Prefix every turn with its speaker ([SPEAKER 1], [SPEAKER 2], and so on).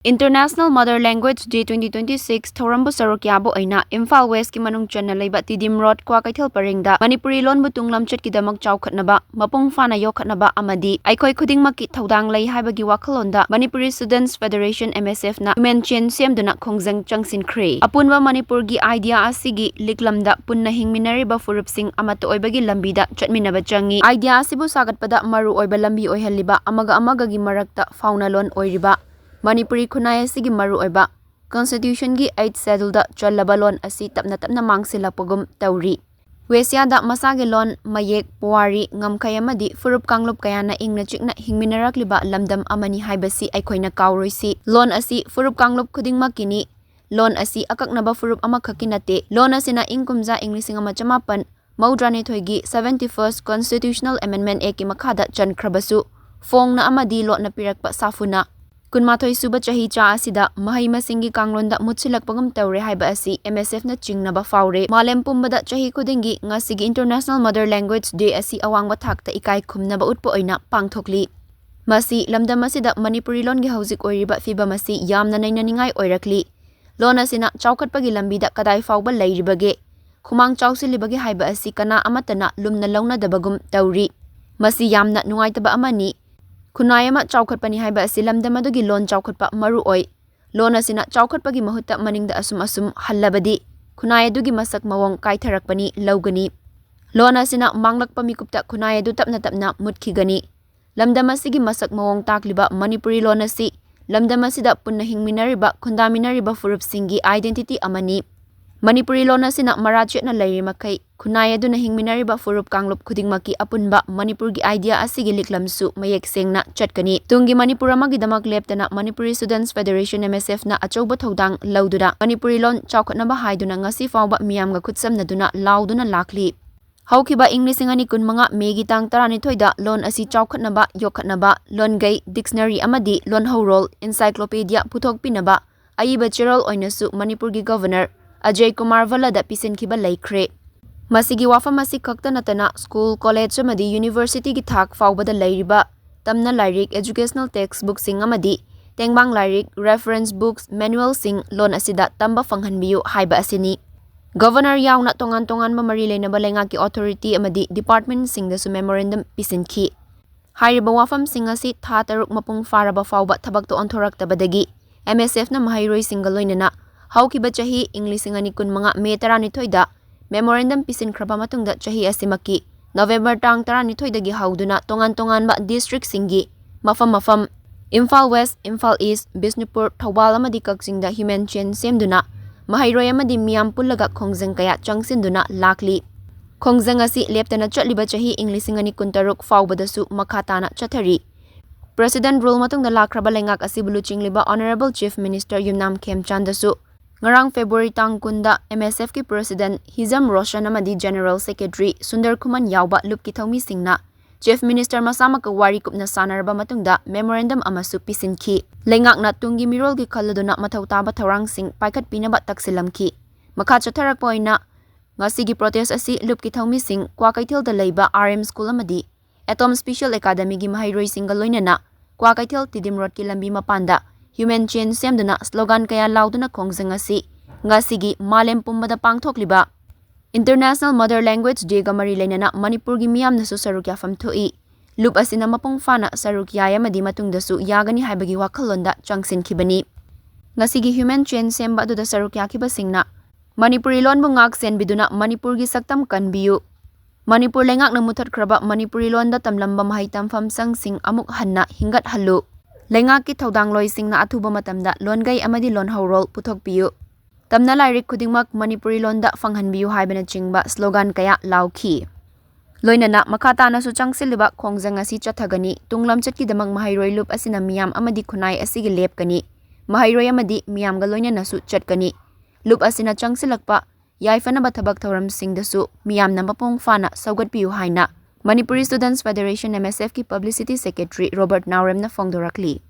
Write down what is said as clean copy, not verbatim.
[SPEAKER 1] International Mother Language Day 2026 Thorambu Sarukyabo aina Imphal West ki manung channa leiba Tiddim Road kwa kaithal paringda Manipuri lon butung lamchat ki damak chawkhatnaba mapung fana yokhatnaba amadi aikhoi khudingmak ki thodang lei haibagi wakhalonda Manipuri Students Federation MSF na mention semduna khongjang changsin khre apunwa Manipur gi idea asigi liklamda punna hingminariba furupsing amata oibagi lambida chatminaba changi idea asibu sagatpada maru oiba lambi oihaliba amaga gi marakta fauna lon oiriba Manipuri khunai asigi maru oiba Constitution gi 8th schedule da chalaba lon asi tapna mangsilapagum tawri Wesia da masage lon mayek puwari ngamkhay amadi furup kanglup kayana ingna chikna hingminarakliba lamdam amani haibasi aikhoina kawroisi lon asi furup kanglup khudingmakini lon asi akaknaba furup amakhakinate lon asina ingkumja inglising amachamapan maudrani thoigi 71st Constitutional Amendment Act ki makhada chankhrabasu fongna amadi lotna pirakpa safuna Kunmathoi suba chahi cha asida mahai masingi kanglonda mutsilakpagam tawre haiba asi MSF na chingnaba faure malem pumbada chahi kudingi ngasigi International Mother Language Day asi awangba thakta ikai khumnaba utpo oina pangthokli masi lamdam asida Manipuri lon gi haujik oiriba fiba masi yamna nainaningai oirakli lon asina chawkhatpagi lambida kadai fawba leiribage khumang chawsilibage haiba asi kana amatana lumna launa dabagum tawri masi yamna nungaitaba amani Kunayama chawkhatpani haiba asi lamdamadugi lon chawkhatpa maru oi lon asina chawkhatpagi mahutta maningda asum hallabadi kunayadugi masak mawong kaitharakpani laugani lon asina manglakpa mikupta kunayadu tapna mutkigani lamdamasigi masak mawong takliba Manipuri lon asi lamdamasida punna hingminariba khundaminariba furupsingi identity amani Manipuri lon asina marachetna leirimakai kunayaduna hingminariba furup kanglup khudingmaki apunba Manipur gi idea asigi liklamsu mayek sengna chatkani tungi Manipur amagi damak leptana Manipuri Students Federation MSF na achouba thodang lauduna Manipuri lon chawkhatnaba haiduna ngasi fawba miyamga khutsamnaduna lauduna lakli haukiba inglising ani kunmanga megi tang 12 da lon asi chawkhatnaba yokhatnaba lon gai dictionary amadi lon horol encyclopedia puthokpinaba aiba cherol oinasu Manipur gi governor Ajay Kumar Valada pisinkiba laikre Masigi wafam masi khakta natana school college amadi university gi thak fawbada lairiba tamna lairik educational textbook sing amadi tengbang lairik reference books manual sing lon asida tamba fanghanbiyu haiba asini governor yauna tongan mamari leinaba lenga ki authority amadi department sing da su memorandum pisinki hairiba wafam sing asi tha taruk mapung faraba fawba thabak to onthorak tabadagi MSF na mahairoi single loinana haukiba chahi English ngani kun manga me 12 da memorandum pisin khraba matungda chahi asimaki November tang 12 dagi hauduna tongan ba district singi mafam Imphal West, Imphal East, Bisnupur, Thawbal amadi kaksingda human chain semduna mahairoi amadi miyam pullaga khongjang kaya changsinduna lakli khongjang asi leptana chatliba chahi English ngani kun taruk fawbadasu makhatana chathari President rule matungda lakraba lengak asi buluching liba Honorable Chief Minister Yumnam Khemchandasu Ngarang February tang kunda MSF ki President Hizam Roshan amadi General Secretary Sundar Kuman yauba lupki thawmi singna Chief Minister masama ka wari kupna sanarba matungda memorandum amasu pisinki lengak na tungi mirol gi khalladuna mathau taba thawrang sing paikat pinaba taksilamki makha chatharak poina ngasigi protest asi lupki thawmi sing kwa kaithil da leiba RM School amadi Atom Special Academy gi mahairoi singa loinana kwa kaithil Tiddim Road ki lambi mapanda Human chain semduna slogan kaya lauduna khongjang asi ngasigi malem pumbada pangthokliba International Mother Language Day ga mari leinana Manipur gi miyamna su sarukya famthoi lup asina mapung fana sarukya yamadi matungdasu yagani haibagi wakhalonda changsin khibani ngasigi human chain semba du da sarukya khiba singna Manipuri lon bu ngak sen biduna Manipur gi saktam kanbiyu Manipur lengak na muthat khraba Manipuri lon da tamlamba mahai tampham sangsing amuk hanna hingat hallu Lengak ki thodang loi singna athuba matamda lon gai amadi lon horol puthokpiyu tamna lairik khudingmak Manipuri lon da fanghanbiyu haibana chingba slogan kaya laukhi loinana makhatana su changsiliba khongjang asi chathagani tunglam chatki damang mahairoi lup asina miyam amadi khunai asigi lepkani mahairoi amadi miyam ga loinana su chatkani lup asina changsilakpa yaifana bathabak thoram singdasu miyam na mapong fana saugatpiyu haina Manipuri Students Federation MSF ki Publicity Secretary Robert Naurem na phongdorakli